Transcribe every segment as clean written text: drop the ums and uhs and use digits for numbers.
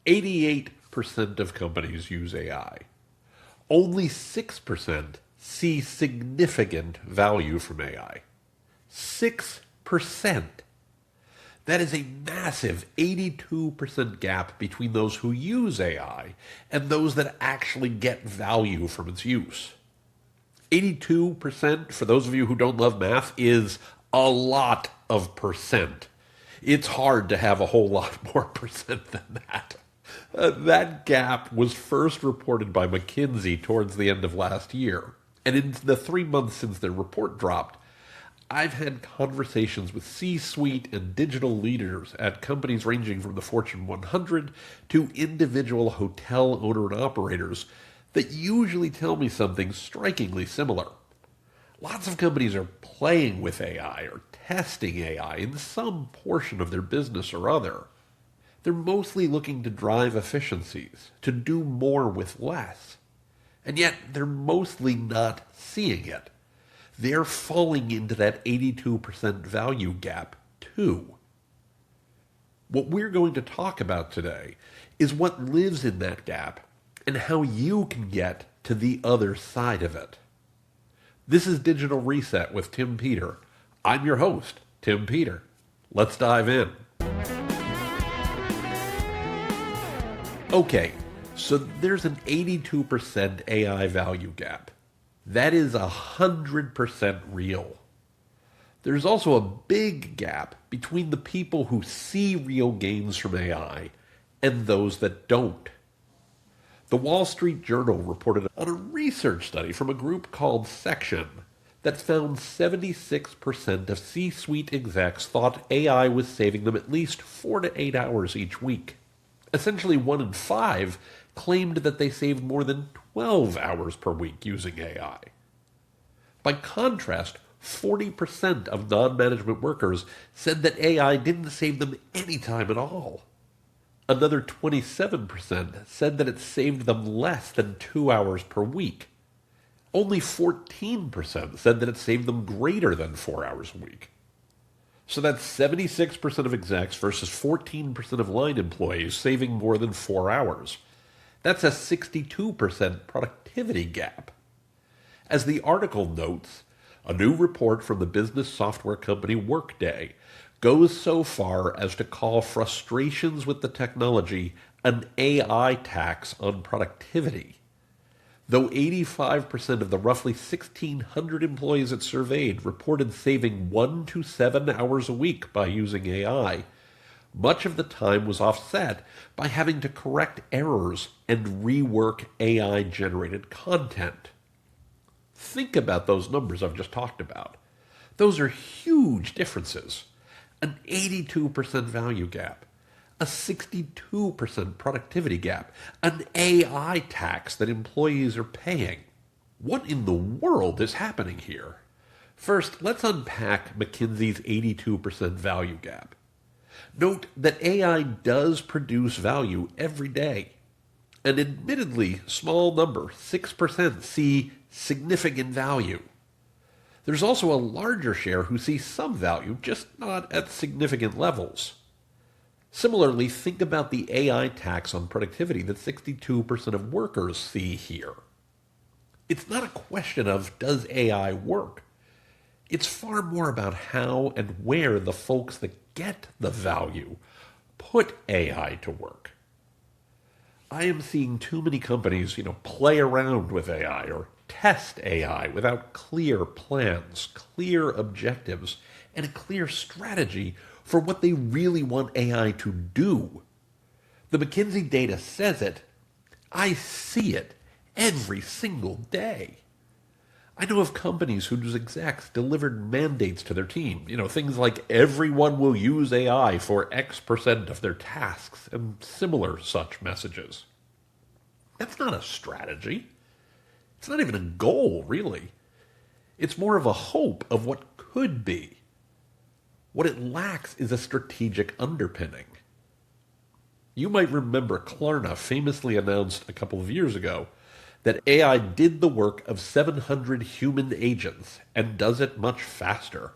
88% of companies use AI. Only 6% see significant value from AI. 6%. That is a massive 82% gap between those who use AI and those that actually get value from its use. 82%, for those of you who don't love math, is a lot of percent. It's hard to have a whole lot more percent than that. That gap was first reported by McKinsey towards the end of last year. And in the 3 months since their report dropped, I've had conversations with C-suite and digital leaders at companies ranging from the Fortune 100 to individual hotel owner and operators that usually tell me something strikingly similar. Lots of companies are playing with AI or testing AI in some portion of their business or other. They're mostly looking to drive efficiencies, to do more with less. And yet they're mostly not seeing it. They're falling into that 82% value gap too. What we're going to talk about today is what lives in that gap and how you can get to the other side of it. This is Digital Reset with Tim Peter. I'm your host, Tim Peter. Let's dive in. Okay, so there's an 82% AI value gap. That is 100% real. There's also a big gap between the people who see real gains from AI and those that don't. The Wall Street Journal reported on a research study from a group called Section that found 76% of C-suite execs thought AI was saving them at least 4 to 8 hours each week. Essentially 1 in 5 claimed that they saved more than 12 hours per week using AI. By contrast, 40% of non-management workers said that AI didn't save them any time at all. Another 27% said that it saved them less than 2 hours per week. Only 14% said that it saved them greater than 4 hours a week. So that's 76% of execs versus 14% of line employees saving more than 4 hours. That's a 62% productivity gap. As the article notes, a new report from the business software company Workday goes so far as to call frustrations with the technology an AI tax on productivity. Though 85% of the roughly 1,600 employees it surveyed reported saving 1 to 7 hours a week by using AI, much of the time was offset by having to correct errors and rework AI-generated content. Think about those numbers I've just talked about. Those are huge differences. An 82% value gap, a 62% productivity gap, an AI tax that employees are paying. What in the world is happening here? First, let's unpack McKinsey's 82% value gap. Note that AI does produce value every day. An admittedly small number, 6%, see significant value. There's also a larger share who see some value, just not at significant levels. Similarly, think about the AI tax on productivity that 62% of workers see here. It's not a question of does AI work? It's far more about how and where the folks that get the value put AI to work. I am seeing too many companies, play around with AI or test AI without clear plans, clear objectives, and a clear strategy for what they really want AI to do. The McKinsey data says it. I see it every single day. I know of companies whose execs delivered mandates to their team. Things like everyone will use AI for X% of their tasks and similar such messages. That's not a strategy. It's not even a goal, really. It's more of a hope of what could be. What it lacks is a strategic underpinning. You might remember Klarna famously announced a couple of years ago that AI did the work of 700 human agents and does it much faster.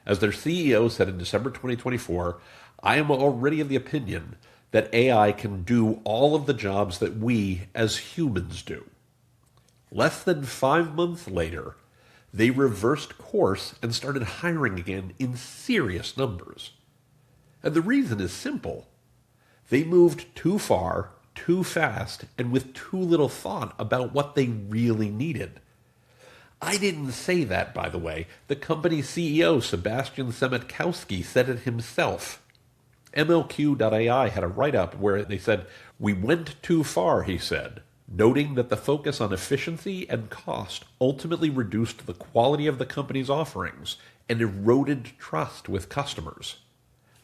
As their CEO said in December 2024, I am already of the opinion that AI can do all of the jobs that we as humans do. Less than 5 months later, they reversed course and started hiring again in serious numbers. And the reason is simple. They moved too far, too fast, and with too little thought about what they really needed. I didn't say that, by the way. The company's CEO, Sebastian Semitkowski, said it himself. MLQ.ai had a write-up where they said, "We went too far," he said, noting that the focus on efficiency and cost ultimately reduced the quality of the company's offerings and eroded trust with customers.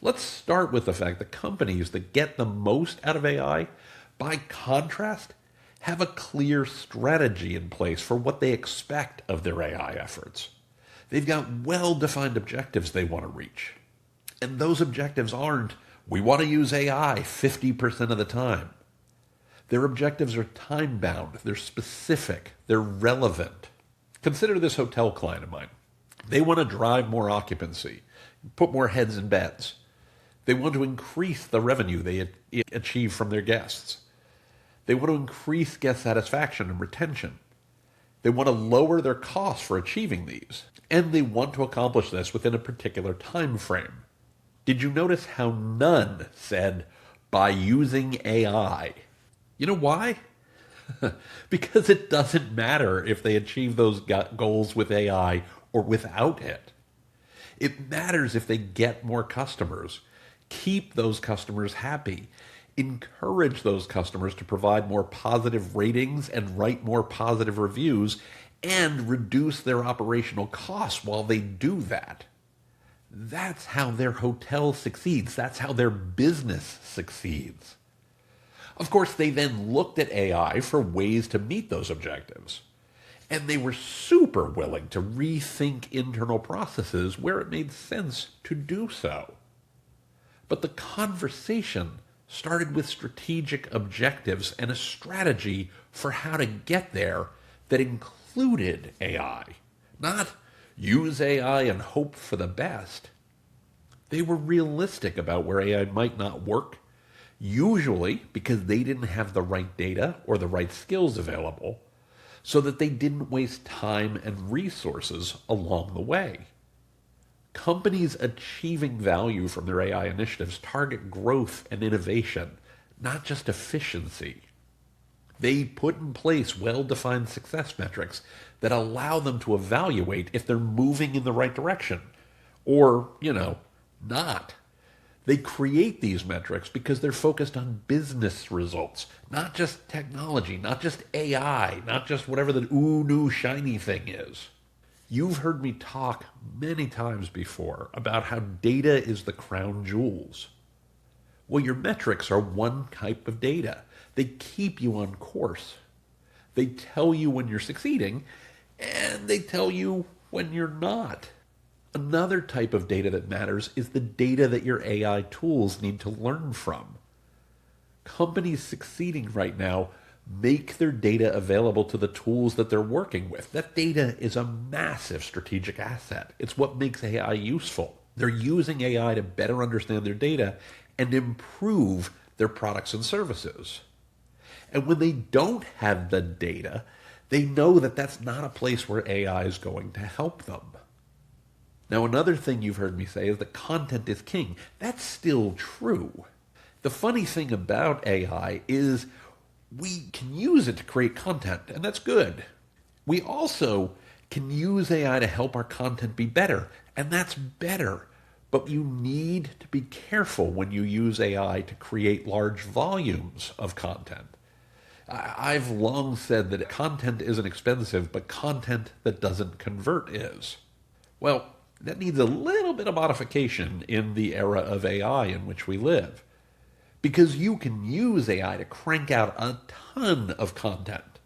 Let's start with the fact that companies that get the most out of AI, by contrast, have a clear strategy in place for what they expect of their AI efforts. They've got well-defined objectives they want to reach. And those objectives aren't, we want to use AI 50% of the time. Their objectives are time-bound, they're specific, they're relevant. Consider this hotel client of mine. They want to drive more occupancy, put more heads in beds. They want to increase the revenue they achieve from their guests. They want to increase guest satisfaction and retention. They want to lower their costs for achieving these. And they want to accomplish this within a particular time frame. Did you notice how none said, by using AI? You know why? Because it doesn't matter if they achieve those goals with AI or without it. It matters if they get more customers, keep those customers happy, encourage those customers to provide more positive ratings and write more positive reviews, and reduce their operational costs while they do that. That's how their hotel succeeds. That's how their business succeeds. Of course, they then looked at AI for ways to meet those objectives. And they were super willing to rethink internal processes where it made sense to do so. But the conversation started with strategic objectives and a strategy for how to get there that included AI, not use AI and hope for the best. They were realistic about where AI might not work, usually because they didn't have the right data or the right skills available, so that they didn't waste time and resources along the way. Companies achieving value from their AI initiatives target growth and innovation, not just efficiency. They put in place well-defined success metrics that allow them to evaluate if they're moving in the right direction or, not. They create these metrics because they're focused on business results, not just technology, not just AI, not just whatever the new shiny thing is. You've heard me talk many times before about how data is the crown jewels. Well, your metrics are one type of data. They keep you on course. They tell you when you're succeeding, and they tell you when you're not. Another type of data that matters is the data that your AI tools need to learn from. Companies succeeding right now make their data available to the tools that they're working with. That data is a massive strategic asset. It's what makes AI useful. They're using AI to better understand their data and improve their products and services. And when they don't have the data, they know that that's not a place where AI is going to help them. Now, another thing you've heard me say is that content is king. That's still true. The funny thing about AI is we can use it to create content, and that's good. We also can use AI to help our content be better, and that's better. But you need to be careful when you use AI to create large volumes of content. I've long said that content isn't expensive, but content that doesn't convert is. Well, that needs a little bit of modification in the era of AI in which we live. Because you can use AI to crank out a ton of content.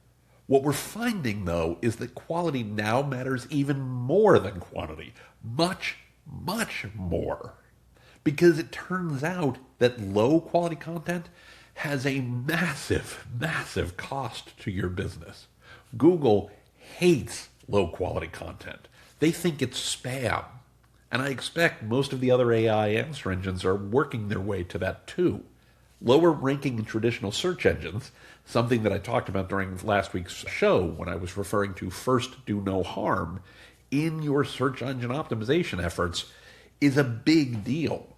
What we're finding, though, is that quality now matters even more than quantity. Much, much more. Because it turns out that low-quality content has a massive, massive cost to your business. Google hates low-quality content. They think it's spam. And I expect most of the other AI answer engines are working their way to that too. Lower ranking in traditional search engines, something that I talked about during last week's show when I was referring to first do no harm in your search engine optimization efforts, is a big deal.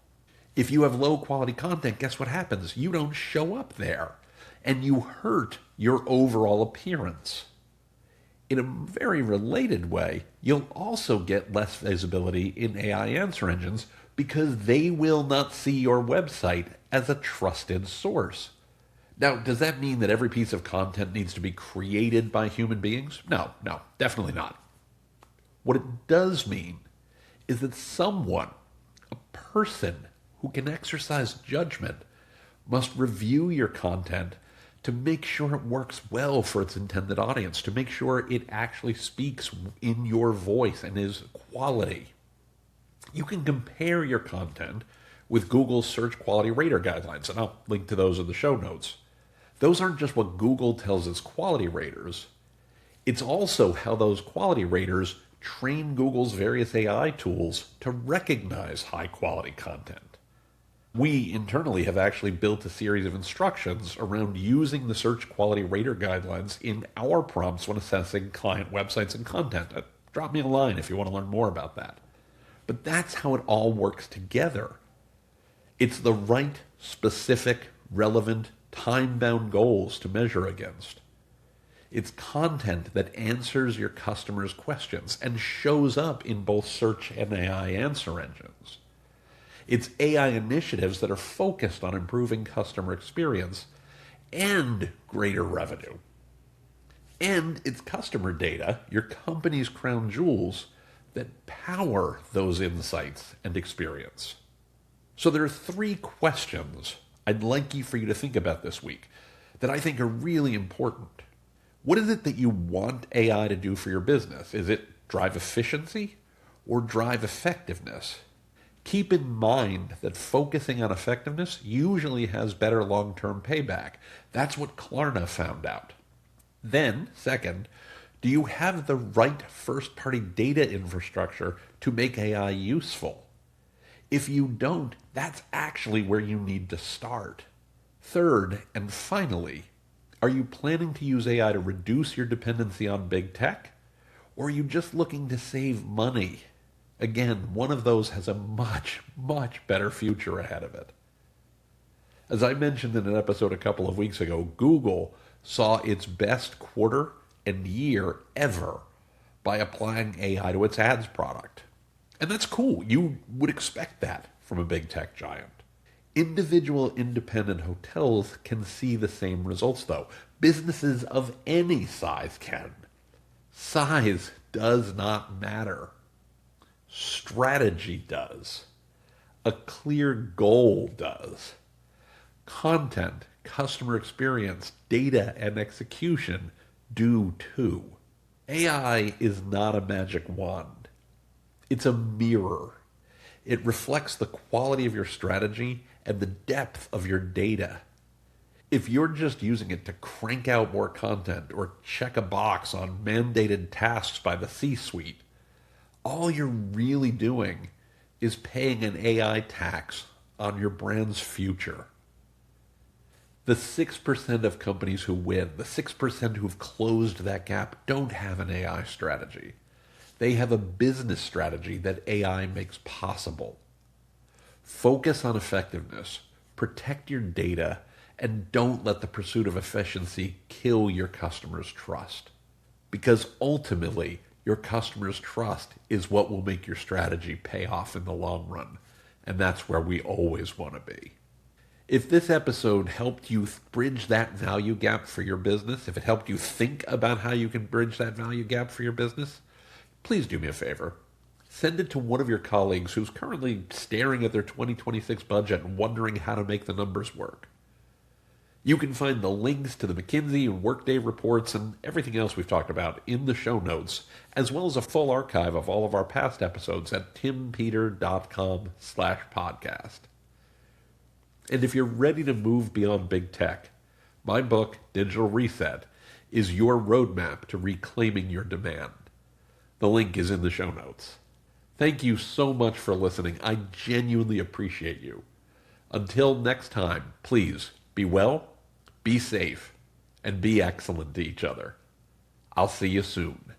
If you have low quality content, guess what happens? You don't show up there, and you hurt your overall appearance. In a very related way, you'll also get less visibility in AI answer engines because they will not see your website as a trusted source. Now, does that mean that every piece of content needs to be created by human beings? No, definitely not. What it does mean is that someone, a person who can exercise judgment, must review your content to make sure it works well for its intended audience, to make sure it actually speaks in your voice and is quality. You can compare your content with Google's search quality rater guidelines, and I'll link to those in the show notes. Those aren't just what Google tells its quality raters. It's also how those quality raters train Google's various AI tools to recognize high-quality content. We internally have actually built a series of instructions around using the search quality rater guidelines in our prompts when assessing client websites and content. Drop me a line if you want to learn more about that. But that's how it all works together. It's the right, specific, relevant, time-bound goals to measure against. It's content that answers your customers' questions and shows up in both search and AI answer engines. It's AI initiatives that are focused on improving customer experience and greater revenue. And it's customer data, your company's crown jewels, that power those insights and experience. So there are 3 questions I'd like for you to think about this week that I think are really important. What is it that you want AI to do for your business? Is it drive efficiency or drive effectiveness? Keep in mind that focusing on effectiveness usually has better long-term payback. That's what Klarna found out. Then, second, do you have the right first-party data infrastructure to make AI useful? If you don't, that's actually where you need to start. Third, and finally, are you planning to use AI to reduce your dependency on big tech? Or are you just looking to save money? Again, one of those has a much, much better future ahead of it. As I mentioned in an episode a couple of weeks ago, Google saw its best quarter and year ever by applying AI to its ads product. And that's cool. You would expect that from a big tech giant. Individual independent hotels can see the same results, though. Businesses of any size can. Size does not matter. Strategy does. A clear goal does. Content, customer experience, data, and execution do too. AI is not a magic wand. It's a mirror. It reflects the quality of your strategy and the depth of your data. If you're just using it to crank out more content or check a box on mandated tasks by the C-suite, all you're really doing is paying an AI tax on your brand's future. The 6% of companies who win, the 6% who've closed that gap, don't have an AI strategy. They have a business strategy that AI makes possible. Focus on effectiveness, protect your data, and don't let the pursuit of efficiency kill your customers' trust. Because ultimately, your customers' trust is what will make your strategy pay off in the long run. And that's where we always want to be. If this episode helped you bridge that value gap for your business, if it helped you think about how you can bridge that value gap for your business, please do me a favor. Send it to one of your colleagues who's currently staring at their 2026 budget and wondering how to make the numbers work. You can find the links to the McKinsey and Workday reports and everything else we've talked about in the show notes, as well as a full archive of all of our past episodes at timpeter.com/podcast. And if you're ready to move beyond big tech, my book, Digital Reset, is your roadmap to reclaiming your demand. The link is in the show notes. Thank you so much for listening. I genuinely appreciate you. Until next time, please be well, be safe, and be excellent to each other. I'll see you soon.